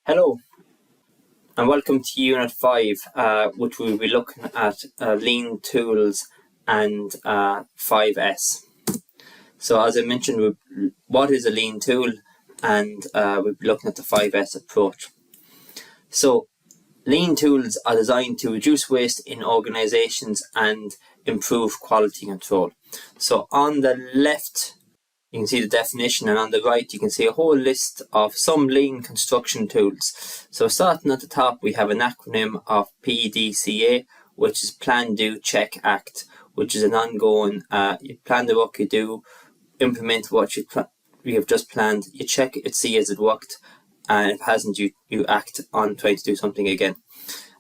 Hello and welcome to Unit 5, which we'll be looking at lean tools and 5S. So as I mentioned, what is a lean tool, and we'll be looking at the 5S approach. So lean tools are designed to reduce waste in organizations and improve quality control. So on the left you can see the definition, and on the right you can see a whole list of some lean construction tools. So starting at the top, we have an acronym of PDCA, which is Plan, Do, Check, Act, which is an ongoing, you plan the work you do, implement what you have just planned, you check it, see has it worked, and if it hasn't, you act on trying to do something again.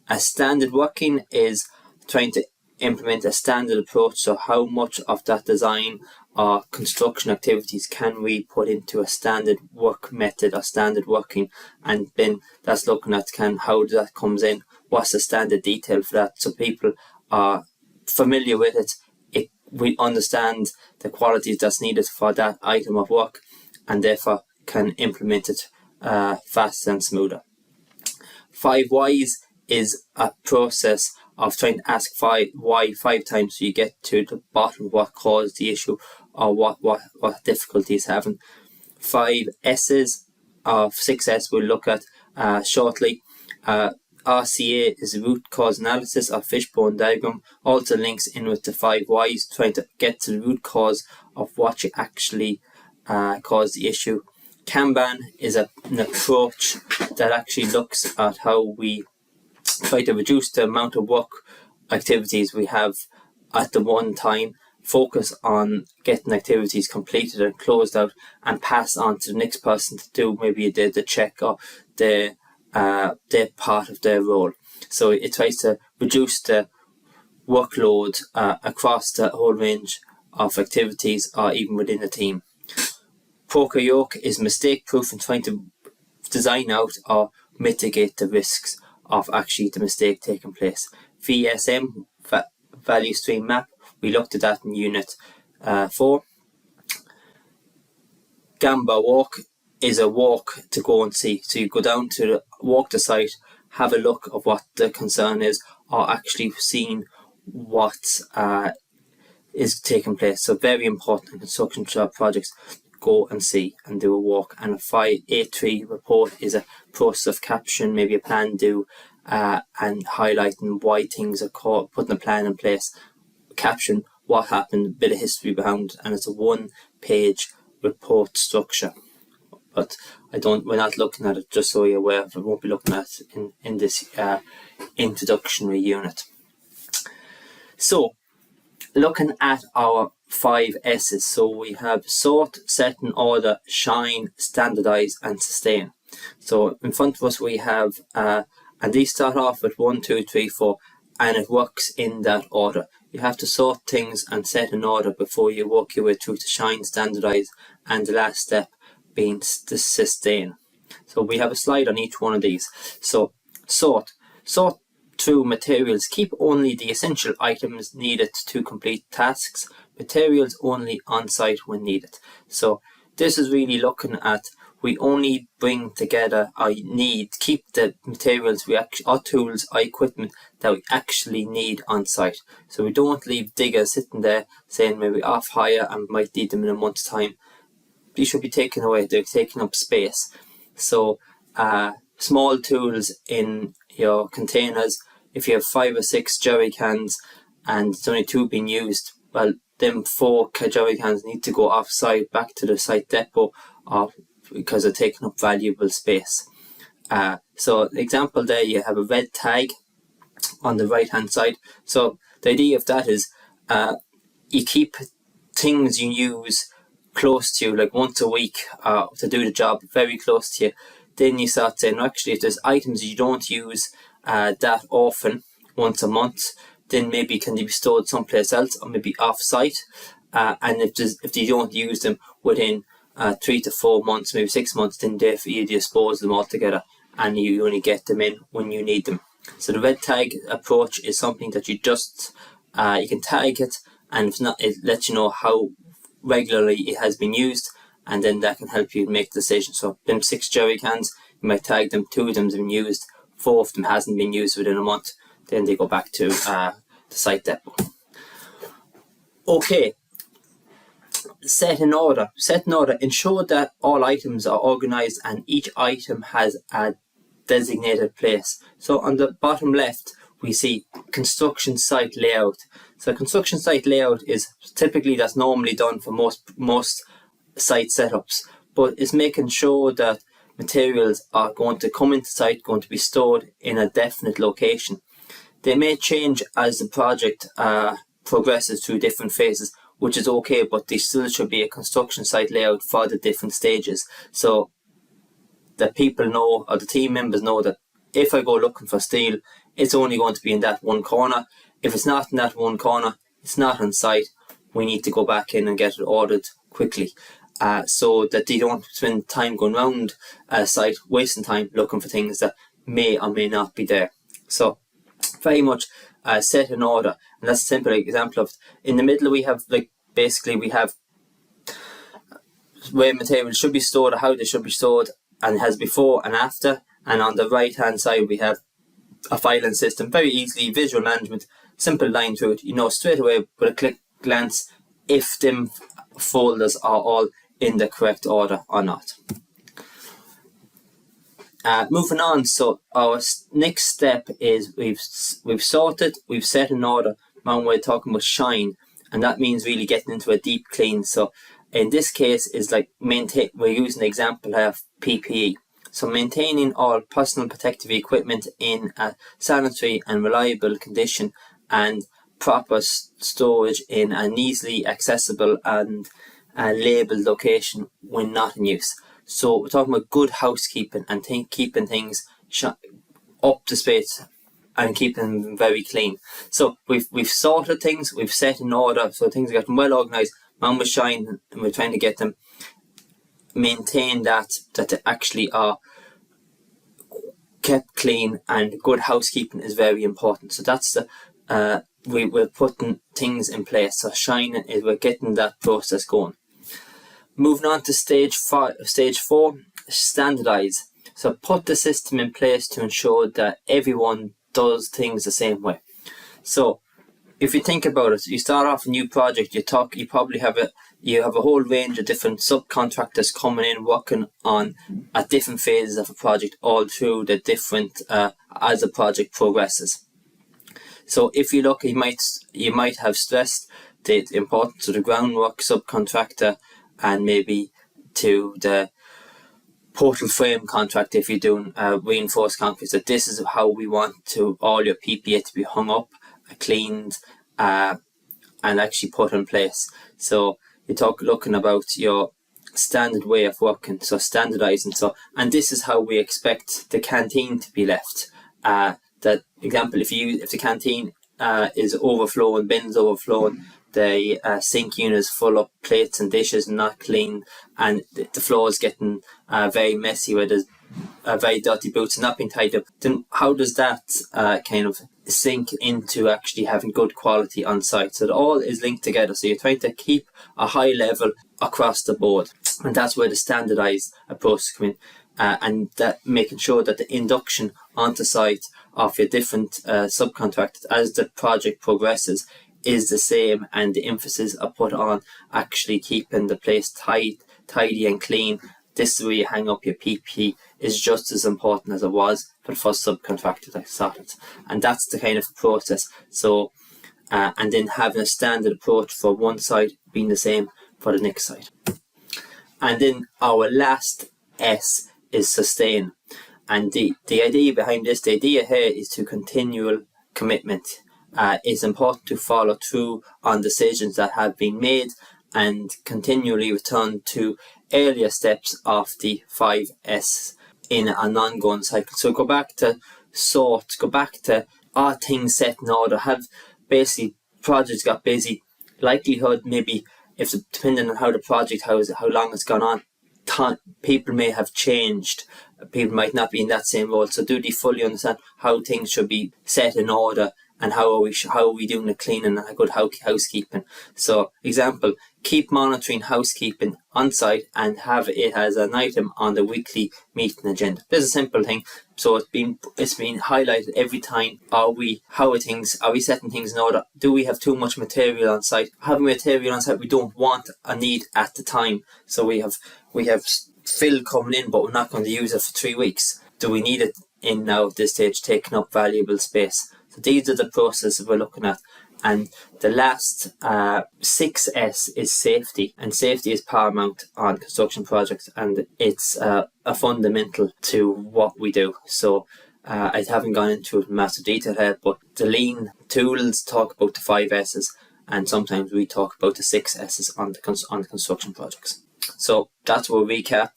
A standard working is trying to implement a standard approach, so how much of that design or construction activities can we put into a standard work method or standard working, and then that's looking at how that comes in, what's the standard detail for that, so people are familiar with it, we understand the qualities that's needed for that item of work, and therefore can implement it faster and smoother. 5 Whys is a process of trying to ask why 5 times so you get to the bottom of what caused the issue or what difficulty is having. 5 S's of 6S we'll look at shortly. RCA is root cause analysis or fishbone diagram, also links in with the 5 Whys, trying to get to the root cause of what you actually caused the issue. Kanban is an approach that actually looks at how we try to reduce the amount of work activities we have at the one time, focus on getting activities completed and closed out, and pass on to the next person to do maybe the check or their part of their role. So it tries to reduce the workload across the whole range of activities or even within a team. Poka-yoke is mistake proof and trying to design out or mitigate the risks of actually the mistake taking place. VSM, value stream map, we looked at that in Unit 4. Gemba walk is a walk to go and see. So you go down to walk the site, have a look of what the concern is, or actually seeing what is taking place. So very important in construction projects, go and see and do a walk. And a 5A3 report is a process of caption, maybe a plan, do, and highlighting why things are caught, putting a plan in place, caption what happened, a bit of history behind, and it's a 1-page report structure. But we're not looking at it, just so you're aware of it. Won't be looking at it in this introductory unit. So looking at our 5 S's, so we have sort, set and order, shine, standardize and sustain. So in front of us we have and these start off with 1, 2, 3, 4, and it works in that order. You have to sort things and set in order before you work your way through to shine, standardize, and the last step being to sustain. So we have a slide on each one of these. So sort through materials, keep only the essential items needed to complete tasks, materials only on site when needed. So this is really looking at, we only bring together keep the materials or tools or equipment that we actually need on site. So we don't leave diggers sitting there saying maybe off hire and might need them in a month's time. These should be taken away, they're taking up space. So small tools in your containers, if you have 5 or 6 jerry cans and it's only 2 being used, well, them 4 jerry cans need to go off site back to the site depot because they're taking up valuable space. So the example there, you have a red tag on the right hand side. So the idea of that is you keep things you use close to you, like once a week to do the job, very close to you. Then you start saying, actually, if there's items you don't use that often, once a month, then maybe can they be stored someplace else or maybe off site, and if you don't use them within 3 to 4 months, maybe 6 months, then therefore you dispose them altogether and you only get them in when you need them. So the red tag approach is something that you just you can tag it, and if not, it lets you know how regularly it has been used, and then that can help you make decisions. So them 6 jerry cans, you might tag them, 2 of them have been used, 4 of them hasn't been used within a month, then they go back to the site depot. Okay, set in order. Ensure that all items are organised and each item has a designated place. So on the bottom left, we see construction site layout. So construction site layout is typically, that's normally done for most site setups, but it's making sure that materials are going to come into site, going to be stored in a definite location. They may change as the project progresses through different phases, which is okay, but there still should be a construction site layout for the different stages, so that people know, or the team members know, that if I go looking for steel, it's only going to be in that one corner. If it's not in that one corner, it's not on site. We need to go back in and get it ordered quickly, so that they don't spend time going around a site, wasting time looking for things that may or may not be there. So very much set in order, and that's a simple example of it. In the middle we have we have where materials should be stored, or how they should be stored, and it has before and after. And on the right hand side we have a filing system, very easily visual management, simple line through it. You know straight away with a quick glance if them folders are all in the correct order or not. Moving on, so our next step is we've sorted, we've set in order. Now we're talking about shine, and that means really getting into a deep clean. So in this case is we're using the example of PPE. So maintaining all personal protective equipment in a sanitary and reliable condition, and proper storage in an easily accessible and labelled location when not in use. So we're talking about good housekeeping and keeping things up to space and keeping them very clean. So we've sorted things, we've set in order, so things are getting well organised. Man with shine, and we're trying to get them maintain that they actually are kept clean, and good housekeeping is very important. So that's the we're putting things in place. So shining is we're getting that process going. Moving on to stage 4, standardise. So put the system in place to ensure that everyone does things the same way. So if you think about it, you start off a new project, you probably have a whole range of different subcontractors coming in, working on at different phases of a project, all through the different as the project progresses. So if you look, you might have stressed the importance of the groundwork subcontractor, and maybe to the portal frame contract if you're doing reinforced concrete. So this is how we want all your PPE to be hung up, cleaned, and actually put in place. So you looking about your standard way of working, so standardising. So, and this is how we expect the canteen to be left. That example, if the canteen is overflowing, bins overflowing, the sink unit is full of plates and dishes and not clean, and the floor is getting very messy where there's very dirty boots and not being tied up, then how does that kind of sink into actually having good quality on site? So it all is linked together. So you're trying to keep a high level across the board, and that's where the standardised approach comes in, and that making sure that the induction onto site of your different subcontractors as the project progresses is the same, and the emphasis are put on actually keeping the place tidy and clean. This is where you hang up your PPE is just as important as it was for the first subcontractor that started, and that's the kind of process. So and then having a standard approach for one side being the same for the next side. And then our last S is sustain, and the idea behind this, the idea here is to continual commitment. It's important to follow through on decisions that have been made and continually return to earlier steps of the 5S in an ongoing cycle. So go back to sort, go back to are things set in order, have basically projects got busy, likelihood maybe if depending on how the project, how long it's gone on, people may have changed, people might not be in that same role. So do they fully understand how things should be set in order and how are we doing the cleaning and good housekeeping. So example, keep monitoring housekeeping on site and have it as an item on the weekly meeting agenda. There's a simple thing. So it's been highlighted every time. Are we setting things in order? Do we have too much material on site? Having material on site we don't want or need at the time. So we have fill coming in, but we're not going to use it for 3 weeks. Do we need it in now at this stage, taking up valuable space? So these are the processes we're looking at. And the last 6S is safety, and safety is paramount on construction projects, and it's a fundamental to what we do. So I haven't gone into it in massive detail here, but the lean tools talk about the 5S's, and sometimes we talk about the 6S's on the construction projects. So that's what we recap.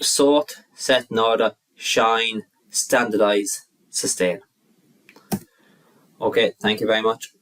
Sort, set in order, shine, standardise, sustain. Okay, thank you very much.